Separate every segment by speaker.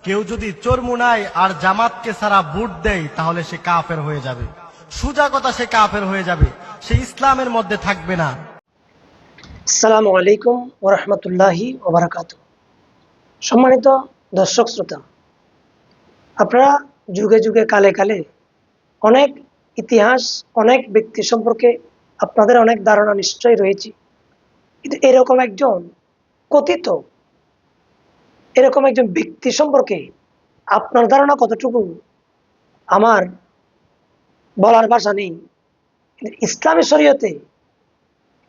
Speaker 1: কেউ যদি চরমুনায় আর জামাতকে ছাড়া ভোট দেয় তাহলে সে কাফের হয়ে যাবে। সোজা কথা, সে কাফের হয়ে যাবে, সে ইসলামের মধ্যে থাকবে না।
Speaker 2: আসসালামু আলাইকুম ওয়া রাহমাতুল্লাহি ওয়া বারাকাতুহু। সম্মানিত দর্শক শ্রোতা, আপনারা যুগে যুগে কালে কালে অনেক ইতিহাস, অনেক ব্যক্তি সম্পর্কে আপনাদের অনেক ধারণা নিশ্চয়ই রয়েছে, কিন্তু কথিত এরকম একজন ব্যক্তি সম্পর্কে আপনার ধারণা কতটুকু আমার বলার ভাষা নেই। কিন্তু ইসলামী শরীয়তে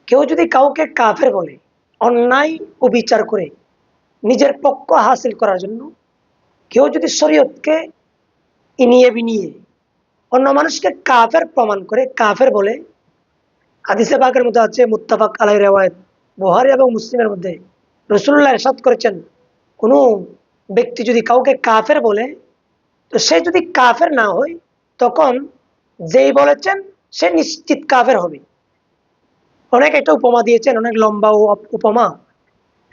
Speaker 2: কেউ যদি কাউকে কাফের বলে, অন্যায় ও বিচার করে নিজের পক্ষ হাসিল করার জন্য কেউ যদি শরীয়তকে ইনিয়ে বিনিয়ে অন্য মানুষকে কাফের প্রমাণ করে কাফের বলে, হাদিসে পাকের মধ্যে আছে, মুত্তাফাক আলাইহি রিওয়ায়াত, বুখারী এবং মুসলিমের মধ্যে রাসূলুল্লাহ ইরশাদ করেছেন, কোনো ব্যক্তি যদি কাউকে কাফের বলে, তো সে যদি কাফের না হয় তখন যেই বলেছেন সে নিশ্চিত কাফের হবে। অনেক একটা উপমা দিয়েছেন, অনেক লম্বা উপমা।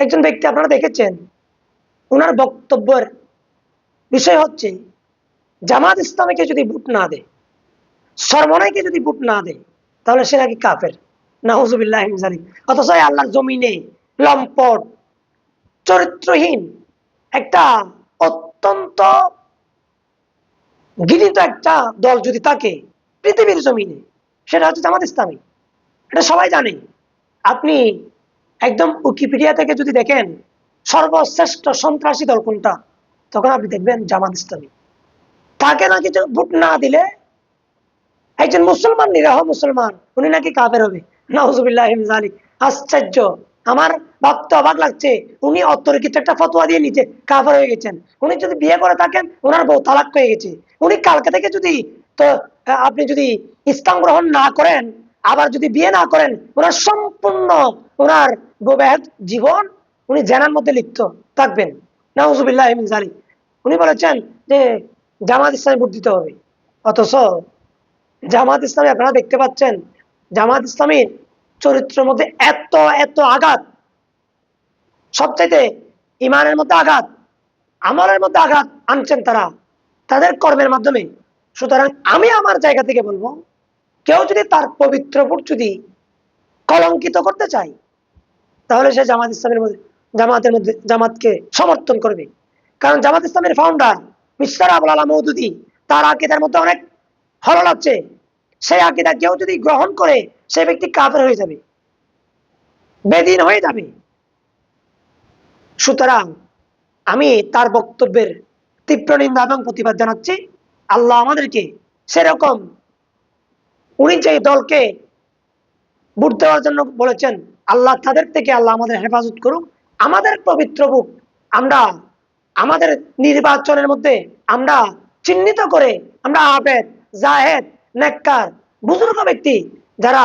Speaker 2: একজন ব্যক্তি আপনারা দেখেছেন, ওনার বক্তব্যের বিষয় হচ্ছে জামাত ইসলামীকে যদি ভোট না দেয়, সরমনাইকে যদি ভোট না দেয়, তাহলে সে নাকি কাফের। নাউজুবিল্লাহ মিন যালিক। অথচ আল্লাহর জমিনে লম্পট, চরিত্রহীন একটা অত্যন্ত ঘৃণিত একটা দল যদি থাকে পৃথিবীর জমিনে, সেটা হচ্ছে জামাত ইসলামী। এটা সবাই জানে। আপনি একদম উইকিপিডিয়া থেকে যদি দেখেন সর্বশ্রেষ্ঠ সন্ত্রাসী দল কোনটা, তখন আপনি দেখবেন জামাত ইসলামী। তাকে নাকি ভোট না দিলে একজন মুসলমান, নিরহ মুসলমান, উনি নাকি কাফের হবে। নাউজুবিল্লাহ মিন যালিক। আশ্চর্য! আমার ভাবতে অবাক লাগছে, উনি অতর্কিত একটা ফতোয়া দিয়ে নিচে কাফের হয়ে গেছেন। উনি যদি বিয়ে করে থাকেন, ওনার বউ তালাক হয়ে গেছে। উনি কালকে থেকে যদি, তো আপনি যদি ইসলাম গ্রহণ না করেন, আবার যদি বিয়ে না করেন, ওনার সম্পূর্ণ ওনার বৈবাহিক জীবন উনি জেনার মধ্যে লিপ্ত থাকবেন। নাউজুবিল্লাহ মিন যালিক। উনি বলেছেন যে জামাত ইসলামী ভোট দিতে হবে। অথচ জামাত ইসলামী, আপনারা দেখতে পাচ্ছেন জামাত ইসলামীর চরিত্রের মধ্যে এত এত আঘাত, সবচাইতে ইমানের মধ্যে আঘাত, আমলের মধ্যে আঘাত আনছেন তারা তাদের কর্মের মাধ্যমে। সুতরাং আমি আমার জায়গা থেকে বলবো, কেউ যদি তার পবিত্র ভোট যদি কলঙ্কিত করতে চায়, তাহলে সে জামাতকে সমর্থন করবে। কারণ জামাত ইসলামের ফাউন্ডার মিস্টার আবুল আলা মওদুদী, তার আকীদার মধ্যে অনেক হরল আছে। সেই আকীদা কেউ যদি গ্রহণ করে, সে ব্যক্তি কাফের হয়ে যাবে, বেদিন হয়ে যাবে। সুতরাং আমি তার বক্তব্যের তীব্র নিন্দা এবং প্রতিবাদ জানাচ্ছি। আল্লাহ আমাদেরকে সেরকম, উনি যে দলকে ভোট দেওয়ার জন্য বলেছেন, আল্লাহ তাদের থেকে আল্লাহ আমাদের হেফাজত করুক। আমাদের পবিত্র ভোট আমরা আমাদের নির্বাচনের মধ্যে আমরা চিহ্নিত করে, আমরা আবেদ, জাহেদ, নেককার, বুজুর্গ ব্যক্তি যারা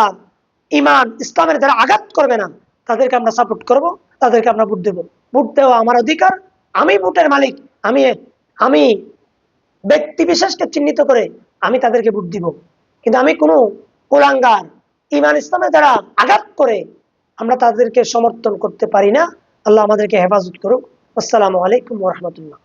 Speaker 2: ইমান ইসলামের যারা আঘাত করবে না, তাদেরকে আমরা সাপোর্ট করব, তাদেরকে আমরা ভোট দেব। ভোট দেওয়া আমার অধিকার, আমি ভোটের মালিক। আমি আমি ব্যক্তি বিশেষকে চিহ্নিত করে আমি তাদেরকে ভোট দিব। কিন্তু আমি কোনো কুলাঙ্গার, ইমান ইসলামে যারা আঘাত করে, আমরা তাদেরকে সমর্থন করতে পারি না। আল্লাহ আমাদেরকে হেফাজত করুক। আসসালামু আলাইকুম ওয়া রাহমাতুল্লাহ।